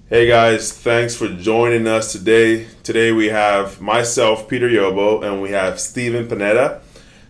Hey guys, thanks for joining us today. Today we have myself, Peter Yobo, and we have Steven Pineda.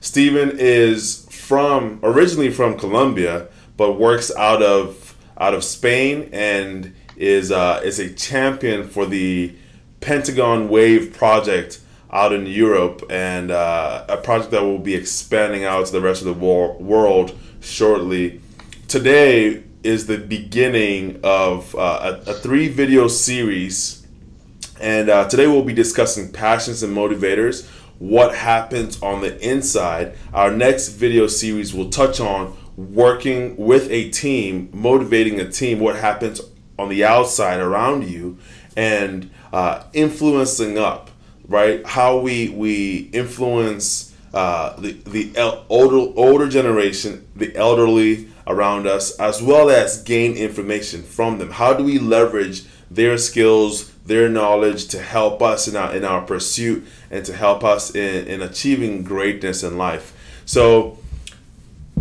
Steven is originally from Colombia, but works out of Spain and is a champion for the Pentagon Wave project out in Europe, and a project that will be expanding out to the rest of the world shortly. Today is the beginning of a three-video series, and today we'll be discussing passions and motivators, what happens on the inside. Our next video series will touch on working with a team, motivating a team, what happens on the outside around you, and influencing up, right? How we influence the older generation, the elderly around us, as well as gain information from them. How do we leverage their skills, their knowledge to help us in our pursuit and to help us in achieving greatness in life? So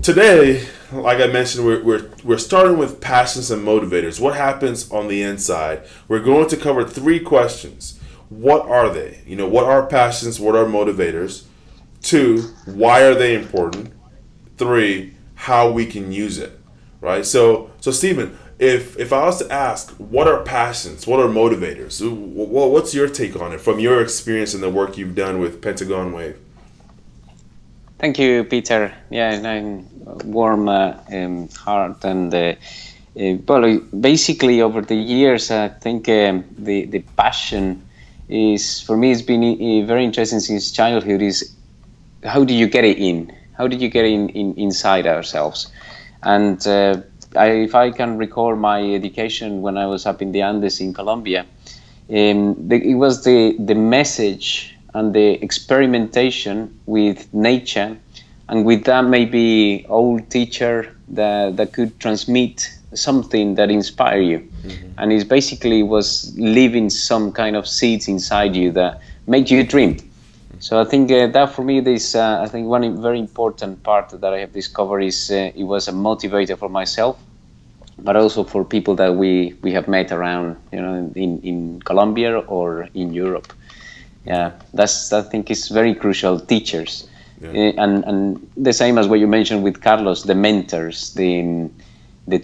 today, like I mentioned, we're starting with passions and motivators. What happens on the inside? We're going to cover three questions. What are they? What are passions? What are motivators? Two, why are they important? Three, how we can use it, right? So Stephen, if I was to ask, what are passions? What are motivators? What's your take on it from your experience and the work you've done with Pentagon Wave? Thank you, Peter. Yeah, and warm heart and well, basically over the years, I think the passion is, for me, it's been very interesting since childhood. Is how do you get it in? How did you get inside ourselves? And if I can recall my education when I was up in the Andes in Colombia, it was the message and the experimentation with nature, and with that maybe old teacher that could transmit something that inspire you. Mm-hmm. And it basically was leaving some kind of seeds inside you that made you dream. So I think that for me, I think one very important part that I have discovered is it was a motivator for myself, but also for people that we have met around, in Colombia or in Europe. Yeah, I think is very crucial. Teachers, yeah. And the same as what you mentioned with Carlos, the mentors, the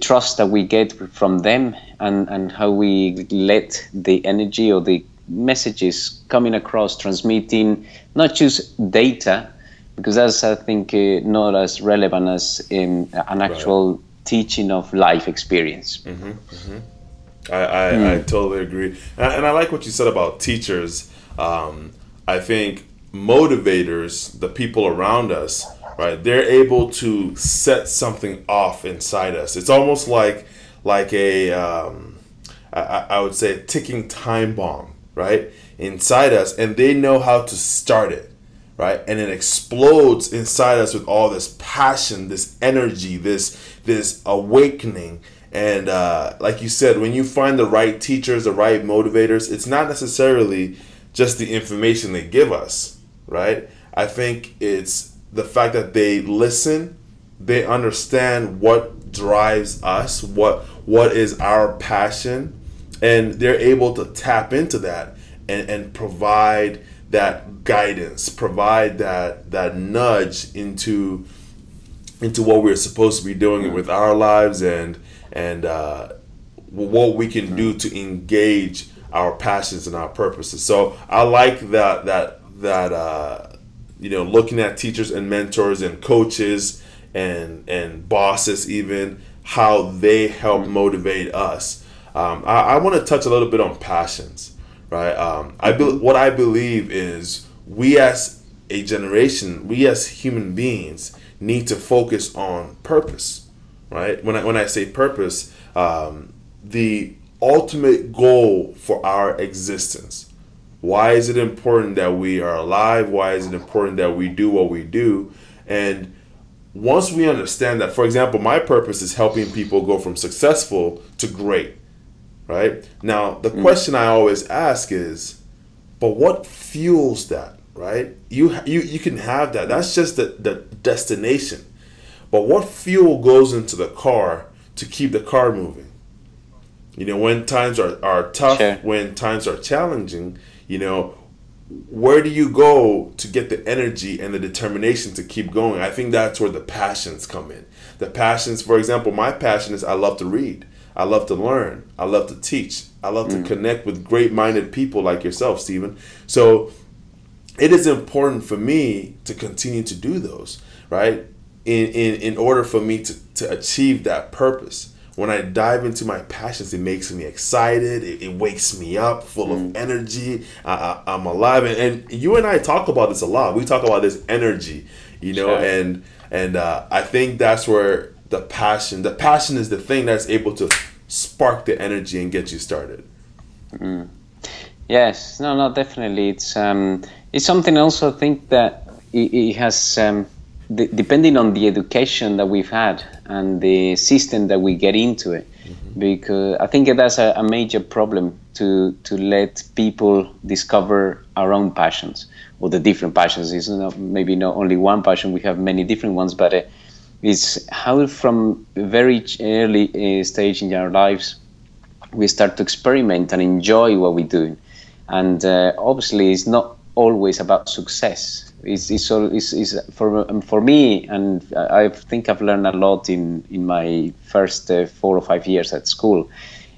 trust that we get from them, and how we let the energy or the messages coming across, transmitting not just data, because that's, I think, not as relevant as an actual teaching of life experience. Mm-hmm, mm-hmm. I totally agree, and I like what you said about teachers. I think motivators, the people around us, right? They're able to set something off inside us. It's almost like a I would say a ticking time bomb, right, inside us, and they know how to start it, right, and it explodes inside us with all this passion, this energy, this awakening. And like you said, when you find the right teachers, the right motivators, it's not necessarily just the information they give us, right? I think it's the fact that they listen, they understand what drives us, what is our passion, and they're able to tap into that and provide that guidance, provide that nudge into what we're supposed to be doing with our lives, and what we can do to engage our passions and our purposes. So I like that looking at teachers and mentors and coaches and bosses, even how they help motivate us. I want to touch a little bit on passions, right? What I believe is we as a generation, we as human beings need to focus on purpose, right? When I say purpose, the ultimate goal for our existence. Why is it important that we are alive? Why is it important that we do what we do? And once we understand that, for example, my purpose is helping people go from successful to great, right? Now, the question I always ask is, but what fuels that, right? You can have that. That's just the destination. But what fuel goes into the car to keep the car moving? When times are Sure. tough, when times are challenging, you know, where do you go to get the energy and the determination to keep going? I think that's where the passions come in. The passions, for example, my passion is I love to read. I love to learn. I love to teach. I love to connect with great-minded people like yourself, Stephen. So it is important for me to continue to do those, right? In order for me to achieve that purpose. When I dive into my passions, it makes me excited. It wakes me up full of energy. I'm alive. And you and I talk about this a lot. We talk about this energy, Sure. and I think that's where the passion is the thing that's able to spark the energy and get you started. Yes, no, no, definitely. It's something also I think that it has depending on the education that we've had and the system that we get into it, because I think that's a major problem to let people discover our own passions or the different passions. It's not maybe not only one passion. We have many different ones, but it's how from a very early stage in our lives we start to experiment and enjoy what we do. And obviously, it's not always about success. It's for me, and I think I've learned a lot in my first 4 or 5 years at school.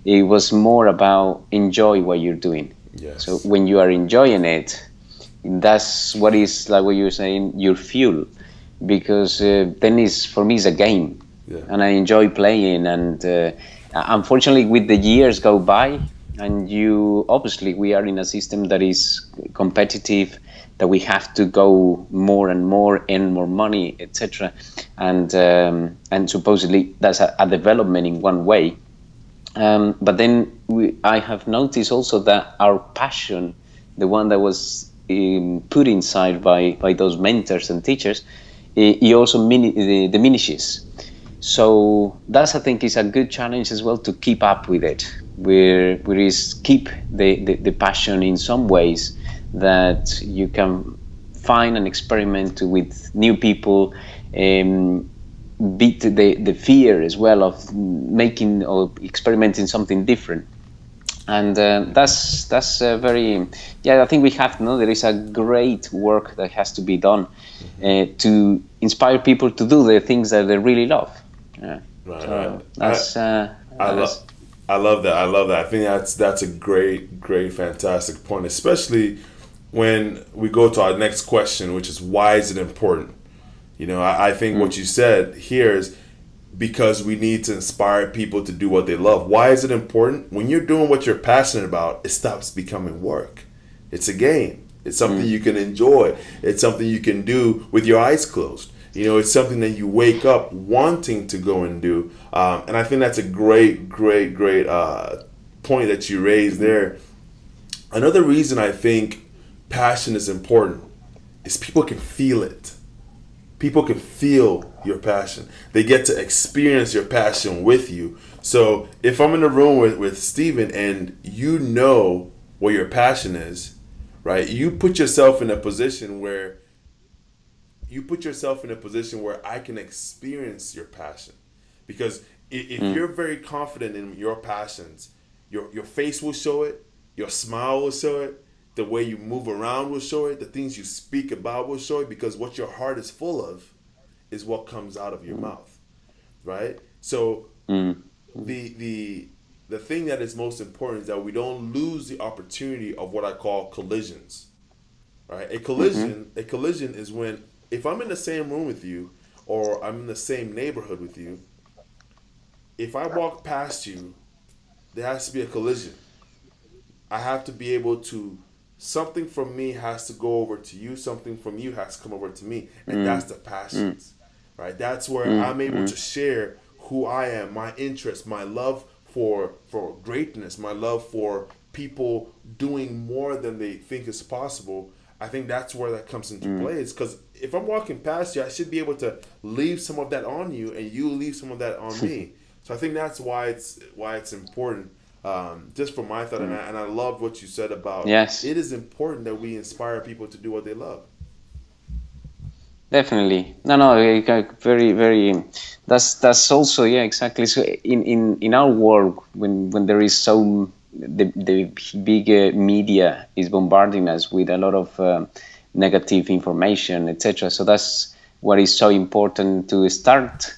It was more about enjoy what you're doing. Yes. So when you are enjoying it, that's what is, like what you were saying, your fuel. Because then is for me is a game, Yeah. and I enjoy playing. And unfortunately, with the years go by, and you obviously we are in a system that is competitive, that we have to go more and more, earn more money, etc. And supposedly that's a development in one way. But then I have noticed also that our passion, the one that was put inside by those mentors and teachers, it also diminishes. So that's, I think, is a good challenge as well to keep up with it, where is keep the passion in some ways that you can find and experiment with new people, beat the fear as well of making or experimenting something different. And that's very, yeah, I think we have to know there is a great work that has to be done to inspire people to do the things that they really love. Yeah. Right, So right. that's I love. I love that. I love that. I think that's a great, fantastic point, especially when we go to our next question, which is why is it important? I think what you said here is because we need to inspire people to do what they love. Why is it important? When you're doing what you're passionate about, it stops becoming work. It's a game. It's something you can enjoy. It's something you can do with your eyes closed. It's something that you wake up wanting to go and do. And I think that's a great point that you raised there. Another reason I think passion is important is people can feel it. People can feel your passion. They get to experience your passion with you. So if I'm in a room with Stephen and you know what your passion is, right? You put yourself in a position where I can experience your passion. Because if you're very confident in your passions, your face will show it, your smile will show it, the way you move around will show it, the things you speak about will show it, because what your heart is full of is what comes out of your mouth, right? So the thing that is most important is that we don't lose the opportunity of what I call collisions, right? A collision is when, if I'm in the same room with you or I'm in the same neighborhood with you, if I walk past you, there has to be a collision. I have to be able to, something from me has to go over to you, something from you has to come over to me. And that's the passions, right? That's where I'm able to share who I am, my interests, my love for greatness, my love for people doing more than they think is possible. I think that's where that comes into play. Is because if I'm walking past you, I should be able to leave some of that on you, and you leave some of that on me. So I think that's why it's important. Just from my thought, and I love what you said about Yes. it is important that we inspire people to do what they love. Definitely. No, no, very, very. That's also, yeah, exactly. So in our world, when there is so the big media is bombarding us with a lot of negative information, etc. So that's what is so important to start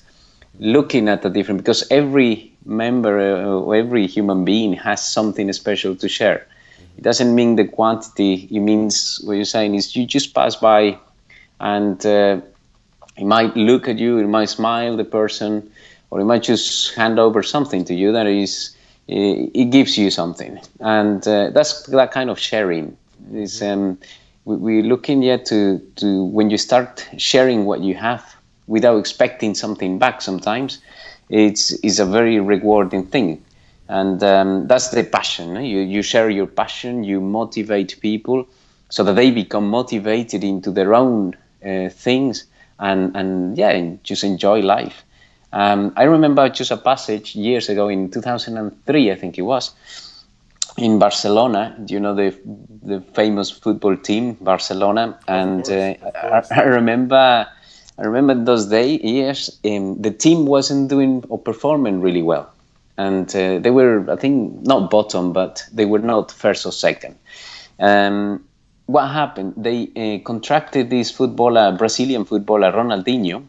looking at the different, because every member or every human being has something special to share. It doesn't mean the quantity. It means what you're saying is you just pass by and he might look at you, he might smile, the person, or he might just hand over something to you that is, it gives you something, and that's that kind of sharing. Is we're looking yet to when you start sharing what you have without expecting something back. Sometimes it's a very rewarding thing, and that's the passion. You share your passion, you motivate people so that they become motivated into their own things, and yeah, just enjoy life. I remember just a passage years ago in 2003, I think it was, in Barcelona. Do you know the famous football team, Barcelona? Of And course, of course. I remember those days, years, the team wasn't doing or performing really well. And they were, I think, not bottom, but they were not first or second. Um, what happened? They contracted this footballer, Brazilian footballer, Ronaldinho,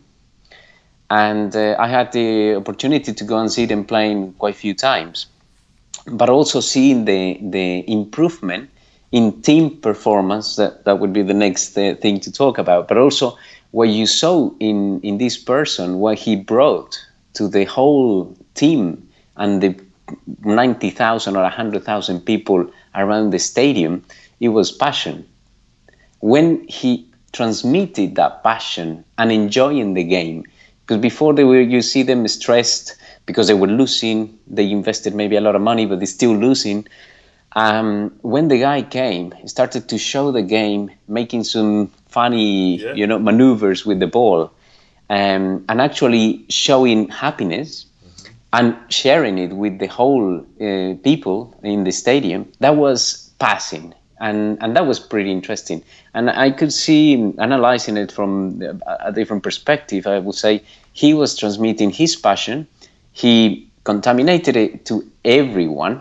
and I had the opportunity to go and see them playing quite a few times, but also seeing the improvement in team performance. That would be the next thing to talk about. But also what you saw in this person, what he brought to the whole team and the 90,000 or 100,000 people around the stadium, it was passion. When he transmitted that passion and enjoying the game, because before they were, you see them stressed because they were losing, they invested maybe a lot of money but they're still losing. When the guy came, he started to show the game, making some funny, Yeah. maneuvers with the ball, and actually showing happiness and sharing it with the whole people in the stadium. That was passing, and that was pretty interesting. And I could see, analyzing it from a different perspective, I would say he was transmitting his passion. He contaminated it to everyone,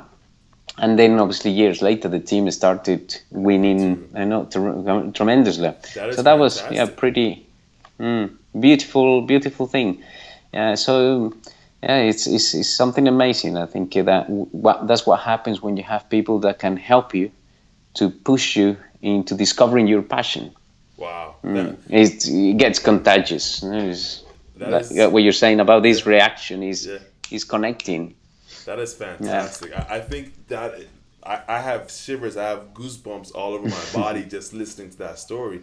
and then obviously years later the team started winning, tremendously. That is So that was, yeah, fantastic. pretty beautiful thing. So yeah, it's something amazing. I think that's what happens when you have people that can help you to push you into discovering your passion. Wow. It gets contagious. That is What you're saying about yeah, this reaction yeah. is connecting. That is Yeah. fantastic. I think that I have shivers, I have goosebumps all over my body just listening to that story,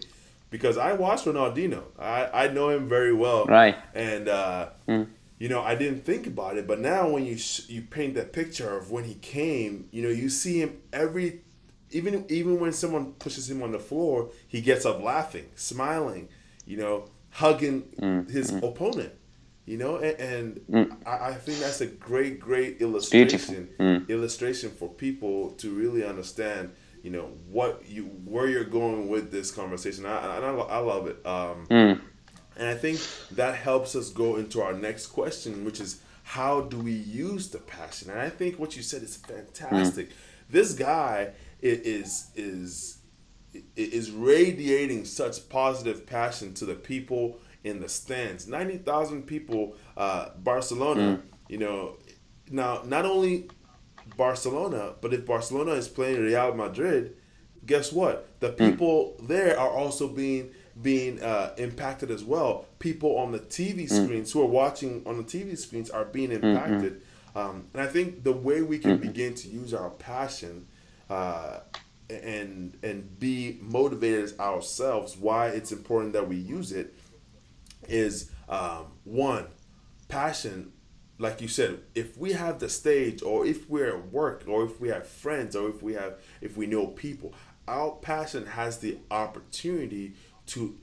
because I watched Ronaldinho. I know him very well, Right. and I didn't think about it, but now when you paint that picture of when he came, you see him even when someone pushes him on the floor, he gets up laughing, smiling, hugging his opponent, and I think that's a great It's beautiful. illustration for people to really understand, where you're going with this conversation. I love it. And I think that helps us go into our next question, which is how do we use the passion? And I think what you said is fantastic. This guy is radiating such positive passion to the people in the stands. 90,000 people, Barcelona. Now not only Barcelona, but if Barcelona is playing Real Madrid, guess what? The people there are also being impacted as well. People on the TV screens who are watching on the TV screens are being impacted. And I think the way we can begin to use our passion uh, and be motivators ourselves, why it's important that we use it, is one, passion. Like you said, if we have the stage, or if we're at work, or if we have friends, or if we know people, our passion has the opportunity to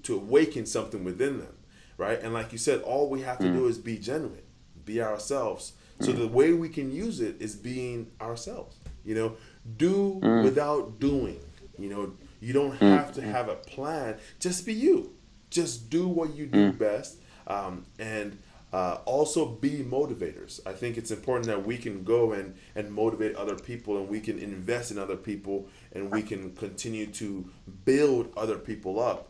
awaken something within them, right? And like you said, all we have to do is be genuine, be ourselves. So the way we can use it is being ourselves. Do without doing. You don't have to have a plan. Just be you. just do what you do best, and also be motivators. I think it's important that we can go and motivate other people, and we can invest in other people, and we can continue to build other people up.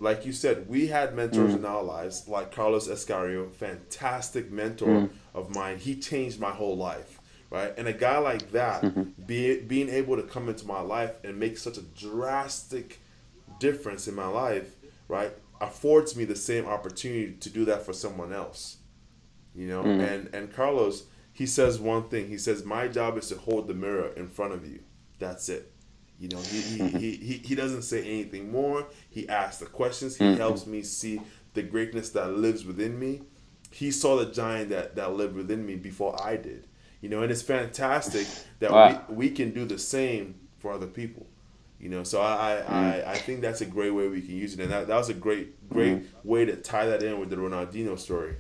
Like you said, we had mentors in our lives, like Carlos Escario, fantastic mentor of mine. He changed my whole life, right? And a guy like that, being able to come into my life and make such a drastic difference in my life, right, affords me the same opportunity to do that for someone else, you know. And Carlos, he says one thing. He says, my job is to hold the mirror in front of you. That's it. You know, he doesn't say anything more. He asks the questions. He helps me see the greatness that lives within me. He saw the giant that lived within me before I did. You know, and it's fantastic that we can do the same for other people. You know, so I think that's a great way we can use it. And that was a great way to tie that in with the Ronaldinho story.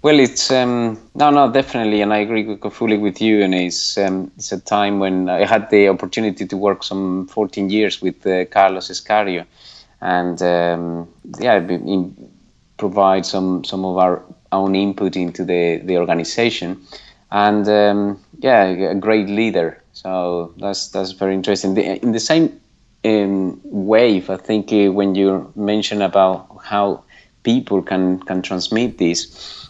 Well, it's no, definitely, and I agree fully with you. And it's a time when I had the opportunity to work some 14 years with Carlos Escario, and provide some of our own input into the organization, and a great leader. So that's very interesting. In the same wave, I think when you mention about how people can transmit this.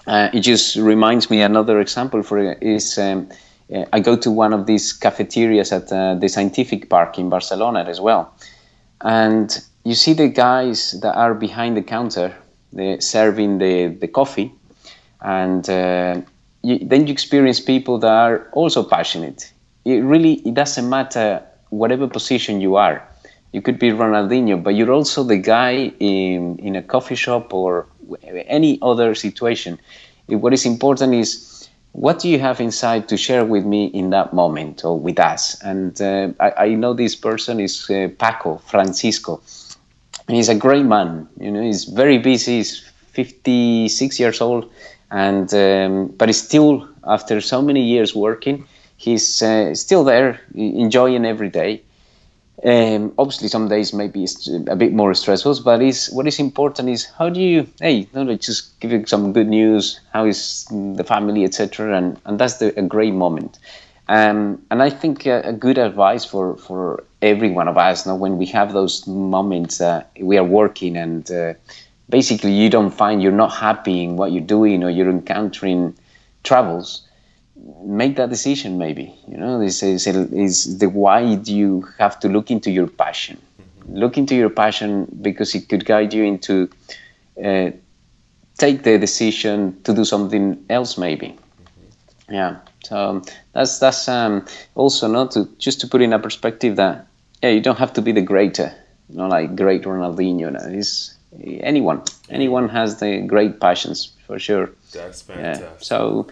It just reminds me, another example for it is I go to one of these cafeterias at the Scientific Park in Barcelona as well. And you see the guys that are behind the counter serving the coffee. And then you experience people that are also passionate. It doesn't matter whatever position you are. You could be Ronaldinho, but you're also the guy in a coffee shop or any other situation. What is important is, what do you have inside to share with me in that moment or with us? And I know this person is Paco Francisco. And he's a great man. You know, he's very busy. He's 56 years old, and but he's still, after so many years working, he's still there, enjoying every day. Obviously, some days maybe it's a bit more stressful, but what is important is, how do you, just give you some good news, how is the family, etc. And that's a great moment. And I think a good advice for every one of us, now, when we have those moments that we are working and basically you're not happy in what you're doing, or you're encountering troubles, make that decision. Maybe, you know, this is the why do you have to look into your passion. Look into your passion, because it could guide you into take the decision to do something else, maybe. Yeah, so that's also not to just to put in a perspective that you don't have to be the greater, like great Ronaldinho. Is anyone has the great passions, for sure. That's fantastic. Yeah. So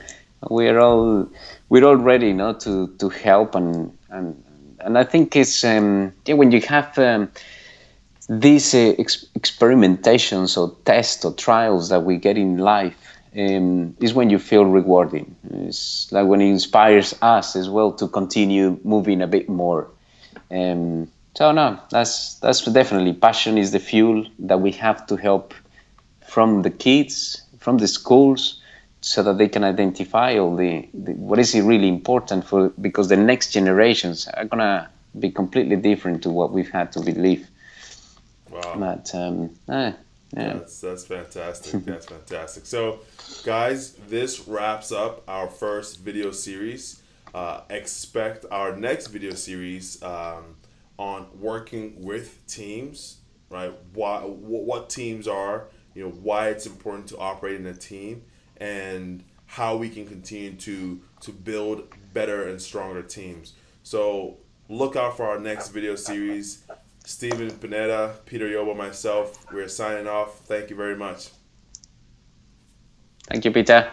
we're all ready, to help, and I think it's when you have these experimentations or tests or trials that we get in life, is when you feel rewarding. It's like when it inspires us as well to continue moving a bit more. So no, that's definitely, passion is the fuel that we have to help from the kids, from the schools, so that they can identify all the what is really important because the next generations are gonna be completely different to what we've had to believe. Wow. But yeah, that's fantastic. That's fantastic. So, guys, this wraps up our first video series. Expect our next video series on working with teams, right? What teams are, why it's important to operate in a team, and how we can continue to build better and stronger teams. So look out for our next video series. Steven, Pineda, Peter Yobo, myself, we're signing off. Thank you very much. Thank you, Peter.